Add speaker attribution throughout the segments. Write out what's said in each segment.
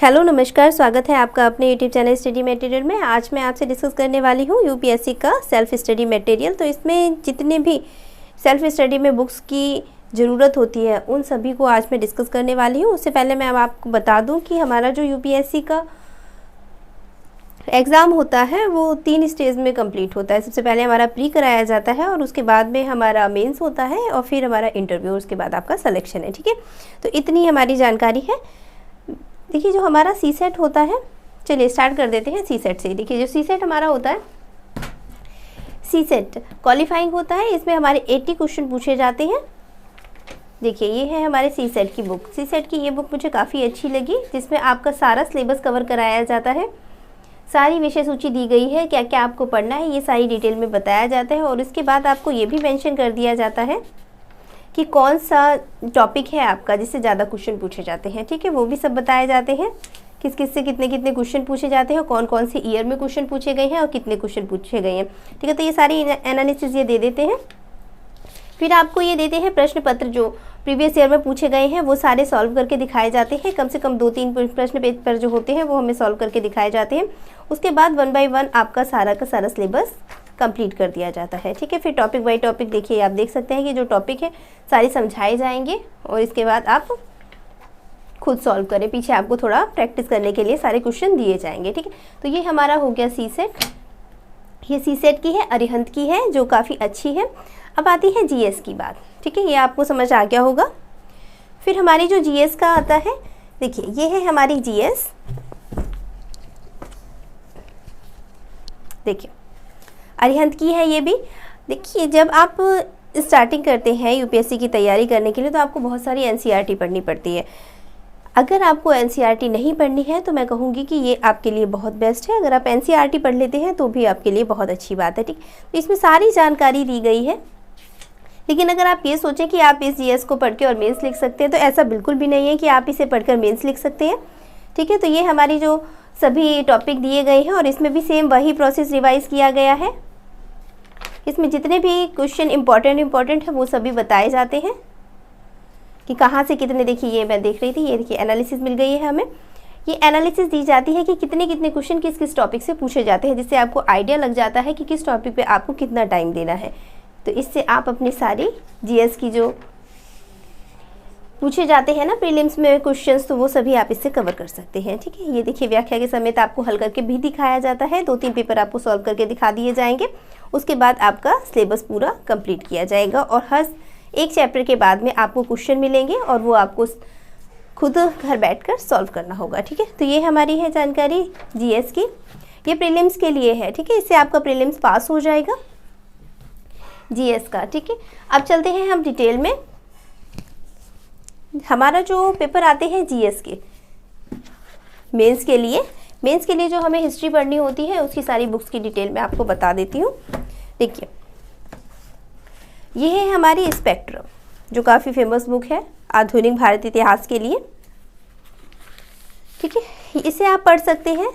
Speaker 1: Hello नमस्कार, स्वागत है आपका अपने यूट्यूब चैनल स्टडी मटेरियल में। आज मैं आपसे डिस्कस करने वाली हूँ यूपीएससी का सेल्फ स्टडी मटेरियल। तो इसमें जितने भी सेल्फ स्टडी में बुक्स की ज़रूरत होती है उन सभी को आज मैं डिस्कस करने वाली हूँ। उससे पहले मैं अब आपको बता दूँ कि हमारा जो यूपीएससी का एग्ज़ाम होता है वो 3 स्टेज में कंप्लीट होता है। सबसे पहले हमारा प्री कराया जाता है और उसके बाद में हमारा मेंस होता है और फिर हमारा इंटरव्यू, उसके बाद आपका सिलेक्शन है। ठीक है, तो इतनी हमारी जानकारी है। देखिए जो हमारा सी सेट होता है, चलिए स्टार्ट कर देते हैं सी सेट से। देखिए जो सी सेट हमारा होता है, सी सेट क्वालिफाइंग होता है। इसमें हमारे 80 क्वेश्चन पूछे जाते हैं। देखिए ये है हमारे सी सेट की बुक। सी सेट की ये बुक मुझे काफ़ी अच्छी लगी, जिसमें आपका सारा सिलेबस कवर कराया जाता है। सारी विषय सूची दी गई है, क्या क्या आपको पढ़ना है ये सारी डिटेल में बताया जाता है। और इसके बाद आपको ये भी मेंशन कर दिया जाता है कि कौन सा टॉपिक है आपका जिससे ज़्यादा क्वेश्चन पूछे जाते हैं। ठीक है, वो भी सब बताए जाते हैं, किस किस से कितने कितने क्वेश्चन पूछे जाते हैं, कौन कौन से ईयर में क्वेश्चन पूछे गए हैं और कितने क्वेश्चन पूछे गए हैं। ठीक है, तो ये सारी एनालिसिस ये दे देते हैं। फिर आपको ये देते हैं प्रश्न पत्र, जो प्रीवियस ईयर में पूछे गए हैं वो सारे सॉल्व करके दिखाए जाते हैं। कम से कम 2-3 प्रश्न पेपर जो होते हैं वो हमें सॉल्व करके दिखाए जाते हैं। उसके बाद 1 बाय 1 आपका सारा का सारा सिलेबस कंप्लीट कर दिया जाता है। ठीक है, फिर टॉपिक बाय टॉपिक देखिए, आप देख सकते हैं कि जो टॉपिक है सारे समझाए जाएंगे और इसके बाद आप खुद सॉल्व करें। पीछे आपको थोड़ा प्रैक्टिस करने के लिए सारे क्वेश्चन दिए जाएंगे। ठीक है, तो ये हमारा हो गया सी सेट। ये सी सेट की है, अरिहंत की है, जो काफ़ी अच्छी है। अब आती है जीएस की बात। ठीक है, ये आपको समझ आ गया होगा। फिर हमारी जो जीएस का आता है, देखिए ये है हमारी जीएस। देखिए अरिहंत की है ये भी। देखिए जब आप स्टार्टिंग करते हैं यूपीएससी की तैयारी करने के लिए तो आपको बहुत सारी एनसीईआरटी पढ़नी पड़ती है। अगर आपको एनसीईआरटी नहीं पढ़नी है तो मैं कहूँगी कि ये आपके लिए बहुत बेस्ट है। अगर आप एनसीईआरटी पढ़ लेते हैं तो भी आपके लिए बहुत अच्छी बात है। ठीक, तो इसमें सारी जानकारी दी गई है। लेकिन अगर आप ये सोचें कि आप इस जीएस को पढ़ के और मेंस लिख सकते हैं तो ऐसा बिल्कुल भी नहीं है कि आप इसे पढ़कर मेंस लिख सकते हैं। ठीक है, तो ये हमारी जो सभी टॉपिक दिए गए हैं और इसमें भी सेम वही प्रोसेस रिवाइज किया गया है। इसमें जितने भी क्वेश्चन इंपॉर्टेंट है वो सभी बताए जाते हैं कि कहाँ से कितने। देखिए ये मैं देख रही थी, ये देखिए एनालिसिस मिल गई है हमें। ये एनालिसिस दी जाती है कि कितने कितने क्वेश्चन किस किस टॉपिक से पूछे जाते हैं, जिससे आपको आइडिया लग जाता है कि किस टॉपिक पे आपको कितना टाइम देना है। तो इससे आप अपनी सारी जीएस की जो पूछे जाते हैं ना प्रीलिम्स में क्वेश्चंस, तो वो सभी आप इससे कवर कर सकते हैं। ठीक है, ये देखिए व्याख्या के समेत आपको हल करके भी दिखाया जाता है। 2-3 पेपर आपको सॉल्व करके दिखा दिए जाएंगे। उसके बाद आपका सिलेबस पूरा कंप्लीट किया जाएगा और हर एक चैप्टर के बाद में आपको क्वेश्चन मिलेंगे और वो आपको खुद घर बैठकर सॉल्व करना होगा। ठीक है, तो ये हमारी है जानकारी जीएस की। ये प्रीलिम्स के लिए है। ठीक है, इससे आपका प्रीलिम्स पास हो जाएगा जीएस का। ठीक है, अब चलते हैं हम डिटेल में। हमारा जो पेपर आते हैं जीएस के मेंस के लिए जो हमें हिस्ट्री पढ़नी होती है उसकी सारी बुक्स की डिटेल में आपको बता देती हूँ। देखिए ये है हमारी स्पेक्ट्रम, जो काफ़ी फेमस बुक है आधुनिक भारत इतिहास के लिए। ठीक है, इसे आप पढ़ सकते हैं,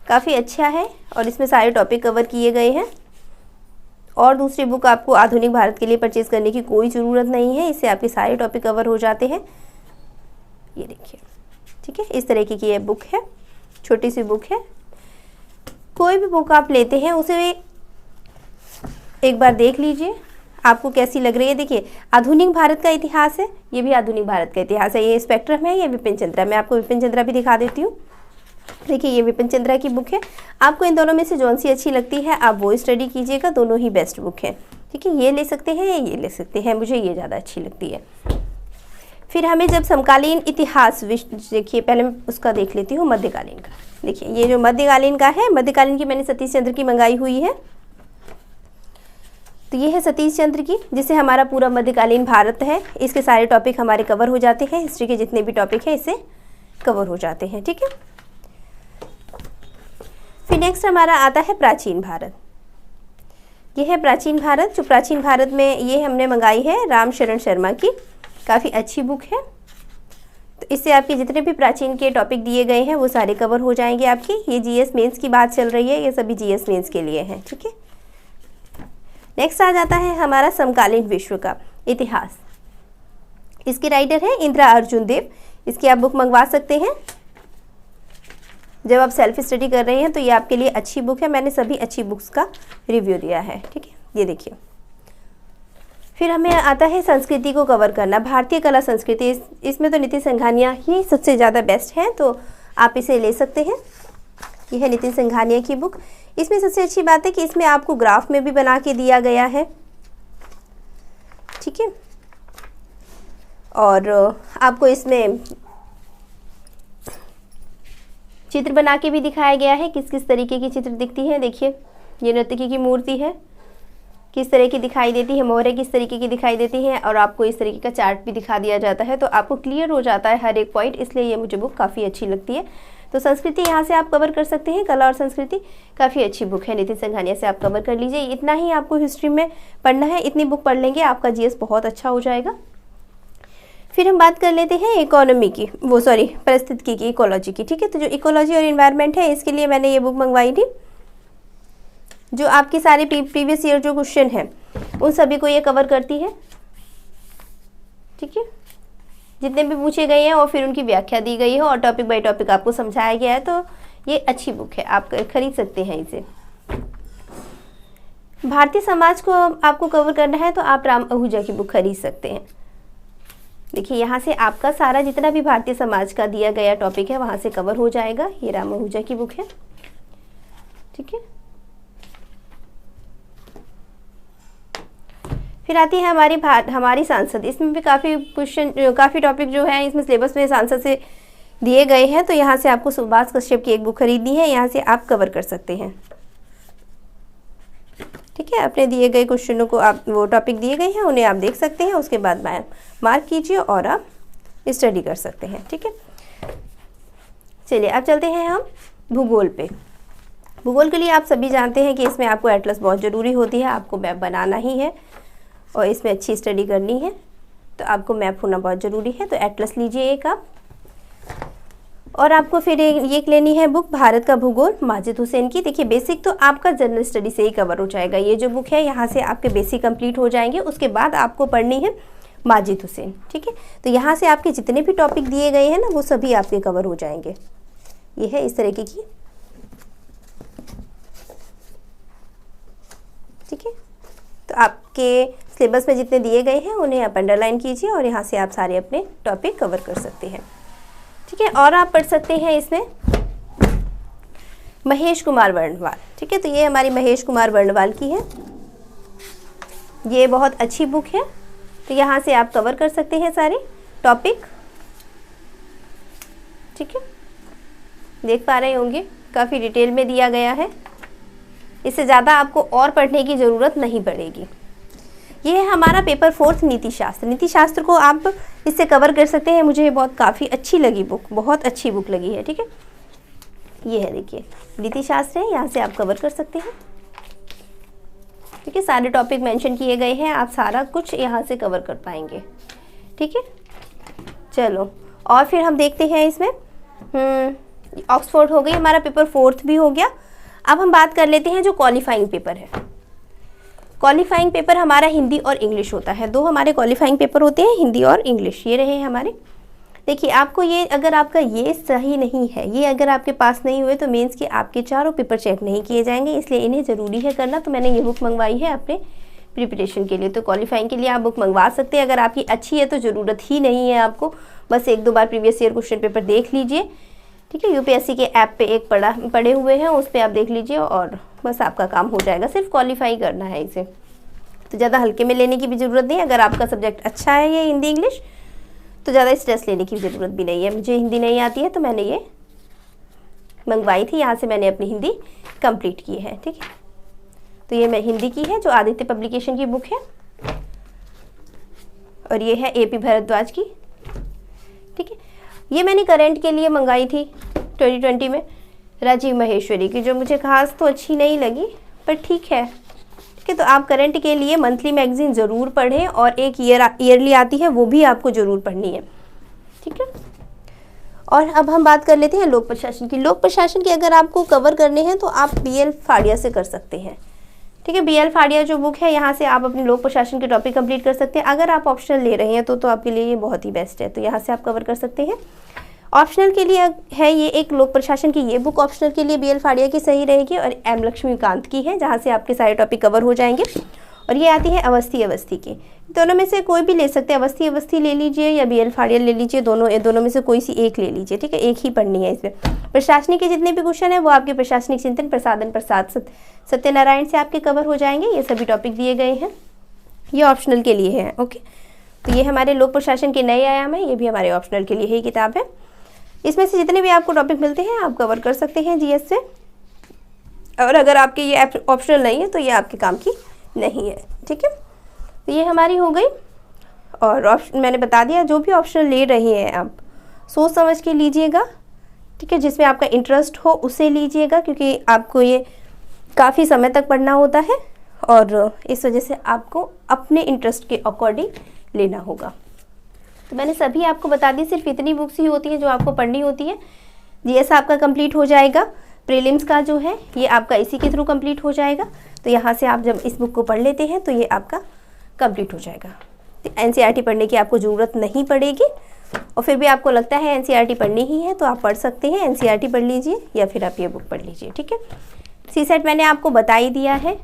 Speaker 1: काफ़ी अच्छा है और इसमें सारे टॉपिक कवर किए गए हैं। और दूसरी बुक आपको आधुनिक भारत के लिए परचेज़ करने की कोई ज़रूरत नहीं है, इससे आपके सारे टॉपिक कवर हो जाते हैं। ये देखिए, ठीक है, इस तरीके की ये बुक है, छोटी सी बुक है। कोई भी बुक आप लेते हैं उसे एक बार देख लीजिए, आपको कैसी लग रही है। देखिए आधुनिक भारत का इतिहास है, ये भी आधुनिक भारत का इतिहास है। ये स्पेक्ट्रम है, ये विपिन चंद्रा। मैं आपको विपिन चंद्रा भी दिखा देती हूँ। देखिए ये विपिन चंद्रा की बुक है। आपको इन दोनों में से जौन सी अच्छी लगती है आप वो स्टडी कीजिएगा, दोनों ही बेस्ट बुक है। ठीक है, ये ले सकते हैं या ये ले सकते हैं, मुझे ये ज़्यादा अच्छी लगती है। फिर हमें जब समकालीन इतिहास, देखिए पहले मैं उसका देख लेती हूँ मध्यकालीन का। देखिए ये जो मध्यकालीन का है, मध्यकालीन की मैंने सतीश चंद्र की मंगाई हुई है। तो ये है सतीश चंद्र की, जिससे हमारा पूरा मध्यकालीन भारत है, इसके सारे टॉपिक हमारे कवर हो जाते हैं। हिस्ट्री के जितने भी टॉपिक हैं इससे कवर हो जाते हैं। ठीक है, फिर नेक्स्ट हमारा आता है प्राचीन भारत। ये है प्राचीन भारत। जो प्राचीन भारत में ये हमने मंगाई है राम शरण शर्मा की, काफ़ी अच्छी बुक है। तो इससे आपके जितने भी प्राचीन के टॉपिक दिए गए हैं वो सारे कवर हो जाएंगे आपकी। ये जीएस मेंस की बात चल रही है, ये सभी जीएस मेंस के लिए हैं। ठीक है, नेक्स्ट आ जाता है हमारा समकालीन विश्व का इतिहास। इसके राइटर हैं इंदिरा अर्जुन देव। इसकी आप बुक मंगवा सकते हैं। जब आप सेल्फ स्टडी कर रहे हैं तो ये आपके लिए अच्छी बुक है। मैंने सभी अच्छी बुक्स का रिव्यू दिया है, ठीक है, ये देखिए। फिर हमें आता है संस्कृति को कवर करना, भारतीय कला संस्कृति। इसमें तो नितिन संघानिया ही सबसे ज़्यादा बेस्ट है, तो आप इसे ले सकते हैं। यह है नितिन संघानिया की बुक। इसमें सबसे अच्छी बात है कि इसमें आपको ग्राफ में भी बना के दिया गया है, ठीक है, और आपको इसमें चित्र बना के भी दिखाया गया है किस किस तरीके की चित्र दिखती है। देखिए ये नर्तकी की मूर्ति है, किस तरह की दिखाई देती है, मोहरे किस तरीके की दिखाई देती है, और आपको इस तरीके का चार्ट भी दिखा दिया जाता है, तो आपको क्लियर हो जाता है हर एक पॉइंट। इसलिए ये मुझे बुक काफ़ी अच्छी लगती है। तो संस्कृति यहाँ से आप कवर कर सकते हैं, कला और संस्कृति काफ़ी अच्छी बुक है, नितिन संघानिया से आप कवर कर लीजिए। इतना ही आपको हिस्ट्री में पढ़ना है, इतनी बुक पढ़ लेंगे आपका जीएस बहुत अच्छा हो जाएगा। फिर हम बात कर लेते हैं इकोनॉमी की, पारिस्थितिकी की, इकोलॉजी की, ठीक है। तो जो इकोलॉजी और इन्वायरमेंट है, इसके लिए मैंने ये बुक मंगवाई थी। जो आपकी सारे प्रीवियस ईयर जो क्वेश्चन हैं उन सभी को ये कवर करती है, ठीक है, जितने भी पूछे गए हैं और फिर उनकी व्याख्या दी गई है और टॉपिक बाय टॉपिक आपको समझाया गया है। तो ये अच्छी बुक है, आप खरीद सकते हैं इसे। भारतीय समाज को आपको कवर करना है तो आप राम आहूजा की बुक खरीद सकते हैं। देखिए यहाँ से आपका सारा जितना भी भारतीय समाज का दिया गया टॉपिक है वहाँ से कवर हो जाएगा। ये राम आहूजा की बुक है, ठीक है। फिर आती है हमारी सांसद। इसमें भी काफ़ी क्वेश्चन, काफ़ी टॉपिक जो है इसमें सिलेबस में सांसद से दिए गए हैं। तो यहाँ से आपको सुभाष कश्यप की एक बुक खरीदनी है, यहाँ से आप कवर कर सकते हैं, ठीक है। अपने दिए गए क्वेश्चनों को आप, वो टॉपिक दिए गए हैं उन्हें आप देख सकते हैं, उसके बाद मार्क कीजिए और आप स्टडी कर सकते हैं, ठीक है। चलिए अब चलते हैं हम भूगोल पे। भूगोल के लिए आप सभी जानते हैं कि इसमें आपको एटलस बहुत ज़रूरी होती है, आपको मैप बनाना ही है और इसमें अच्छी स्टडी करनी है, तो आपको मैप होना बहुत ज़रूरी है। तो एटलस लीजिए एक आप, और आपको फिर ये लेनी है बुक भारत का भूगोल माजिद हुसैन की। देखिए बेसिक तो आपका जनरल स्टडी से ही कवर हो जाएगा। ये जो बुक है यहाँ से आपके बेसिक कंप्लीट हो जाएंगे, उसके बाद आपको पढ़नी है माजिद हुसैन, ठीक है। तो यहाँ से आपके जितने भी टॉपिक दिए गए हैं ना वो सभी आपके कवर हो जाएंगे। ये है इस तरीके की, ठीक है। तो आपके सिलेबस में जितने दिए गए हैं उन्हें आप अंडरलाइन कीजिए और यहाँ से आप सारे अपने टॉपिक कवर कर सकते हैं, ठीक है। और आप पढ़ सकते हैं इसमें महेश कुमार वर्णवाल, ठीक है। तो ये हमारी महेश कुमार वर्णवाल की है, ये बहुत अच्छी बुक है। तो यहाँ से आप कवर कर सकते हैं सारे टॉपिक, ठीक है। देख पा रहे होंगे काफ़ी डिटेल में दिया गया है, इससे ज़्यादा आपको और पढ़ने की ज़रूरत नहीं पड़ेगी। ये है हमारा पेपर 4 नीति शास्त्र। नीति शास्त्र को आप इससे कवर कर सकते हैं। मुझे बहुत काफ़ी अच्छी लगी बुक, बहुत अच्छी बुक लगी है, ठीक है। ये है देखिए नीति शास्त्र है, यहाँ से आप कवर कर सकते हैं, ठीक है। सारे टॉपिक मेंशन किए गए हैं, आप सारा कुछ यहाँ से कवर कर पाएंगे, ठीक है। चलो और फिर हम देखते हैं इसमें ऑक्सफोर्ड हो गई, हमारा पेपर 4 भी हो गया। अब हम बात कर लेते हैं जो क्वालिफाइंग पेपर है। क्वालिफाइंग पेपर हमारा हिंदी और इंग्लिश होता है, दो हमारे क्वालिफाइंग पेपर होते हैं, हिंदी और इंग्लिश। ये रहे हमारे। देखिए आपको ये, अगर आपका ये सही नहीं है, ये अगर आपके पास नहीं हुए तो मेंस के आपके चारों पेपर चेक नहीं किए जाएंगे, इसलिए इन्हें ज़रूरी है करना। तो मैंने ये बुक मंगवाई है अपने प्रिपरेशन के लिए। तो क्वालिफाइंग के लिए आप बुक मंगवा सकते हैं। अगर आपकी अच्छी है तो ज़रूरत ही नहीं है आपको, बस 1-2 बार प्रीवियस ईयर क्वेश्चन पेपर देख लीजिए, ठीक है। यूपीएससी के ऐप पे एक पड़े हुए हैं, उस पर आप देख लीजिए और बस आपका काम हो जाएगा। सिर्फ क्वालिफाई करना है इसे, तो ज़्यादा हल्के में लेने की भी ज़रूरत नहीं है। अगर आपका सब्जेक्ट अच्छा है ये हिंदी इंग्लिश तो ज़्यादा स्ट्रेस लेने की ज़रूरत भी नहीं है। मुझे हिंदी नहीं आती है तो मैंने ये मंगवाई थी, यहाँ से मैंने अपनी हिंदी कंप्लीट की है, ठीक है। तो ये मैं हिंदी की है, जो आदित्य पब्लिकेशन की बुक है, और ये है एपी भारद्वाज की, ठीक है। ये मैंने करंट के लिए मंगाई थी 2020 में, राजीव महेश्वरी की, जो मुझे खास तो अच्छी नहीं लगी पर ठीक है, ठीक है। तो आप करंट के लिए मंथली मैगजीन ज़रूर पढ़ें, और एक ईयरली आती है वो भी आपको ज़रूर पढ़नी है, ठीक है। और अब हम बात कर लेते हैं लोक प्रशासन की। लोक प्रशासन की अगर आपको कवर करने हैं तो आप BL फाड़िया से कर सकते हैं, ठीक है। BL फाड़िया जो बुक है, यहाँ से आप अपने लोक प्रशासन के टॉपिक कंप्लीट कर सकते हैं। अगर आप ऑप्शनल ले रहे हैं तो आपके लिए ये बहुत ही बेस्ट है, तो यहाँ से आप कवर कर सकते हैं। ऑप्शनल के लिए है ये एक लोक प्रशासन की ये बुक ऑप्शनल के लिए BL फाड़िया की सही रहेगी और M लक्ष्मीकांत की है, जहाँ से आपके सारे टॉपिक कवर हो जाएंगे। और ये आती है अवस्थी की। दोनों में से कोई भी ले सकते हैं, अवस्थी ले लीजिए या BL फाड़िया ले लीजिए, दोनों में से कोई सी एक ले लीजिए, ठीक है, एक ही पढ़नी है इसमें। प्रशासनिक के जितने भी क्वेश्चन है वो आपके प्रशासनिक चिंतन प्रसादन प्रसाद सत्यनारायण से आपके कवर हो जाएंगे। ये सभी टॉपिक दिए गए हैं, ये ऑप्शनल के लिए है। ओके, तो ये हमारे लोक प्रशासन के नए आयाम है, ये भी हमारे ऑप्शनल के लिए ही किताब है। इसमें से जितने भी आपको टॉपिक मिलते हैं आप कवर कर सकते हैं GS से, और अगर आपके ये ऑप्शनल नहीं है तो ये आपके काम की नहीं है, ठीक है। तो ये हमारी हो गई। और ऑप्शन मैंने बता दिया, जो भी ऑप्शनल ले रहे हैं आप सोच समझ के लीजिएगा, ठीक है, जिसमें आपका इंटरेस्ट हो उसे लीजिएगा, क्योंकि आपको ये काफ़ी समय तक पढ़ना होता है और इस वजह से आपको अपने इंटरेस्ट के अकॉर्डिंग लेना होगा। तो मैंने सभी आपको बता दी, सिर्फ इतनी बुक्स ही होती हैं जो आपको पढ़नी होती है। GS आपका कंप्लीट हो जाएगा, प्रीलिम्स का जो है ये आपका इसी के थ्रू कंप्लीट हो जाएगा। तो यहाँ से आप जब इस बुक को पढ़ लेते हैं तो ये आपका कंप्लीट हो जाएगा। तो NCERT पढ़ने की आपको ज़रूरत नहीं पड़ेगी, और फिर भी आपको लगता है NCERT पढ़नी ही है तो आप पढ़ सकते हैं, NCERT पढ़ लीजिए या फिर आप ये बुक पढ़ लीजिए, ठीक है। CSET मैंने आपको बता ही दिया है,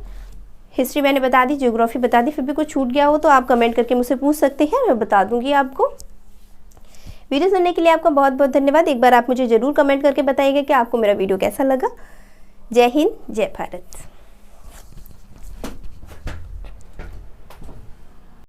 Speaker 1: हिस्ट्री मैंने बता दी, ज्योग्राफी बता दी। फिर भी कुछ छूट गया हो तो आप कमेंट करके मुझसे पूछ सकते हैं, मैं बता दूंगी आपको। वीडियो सुनने के लिए आपका बहुत बहुत धन्यवाद। एक बार आप मुझे ज़रूर कमेंट करके बताइएगा कि आपको मेरा वीडियो कैसा लगा। जय हिंद, जय भारत।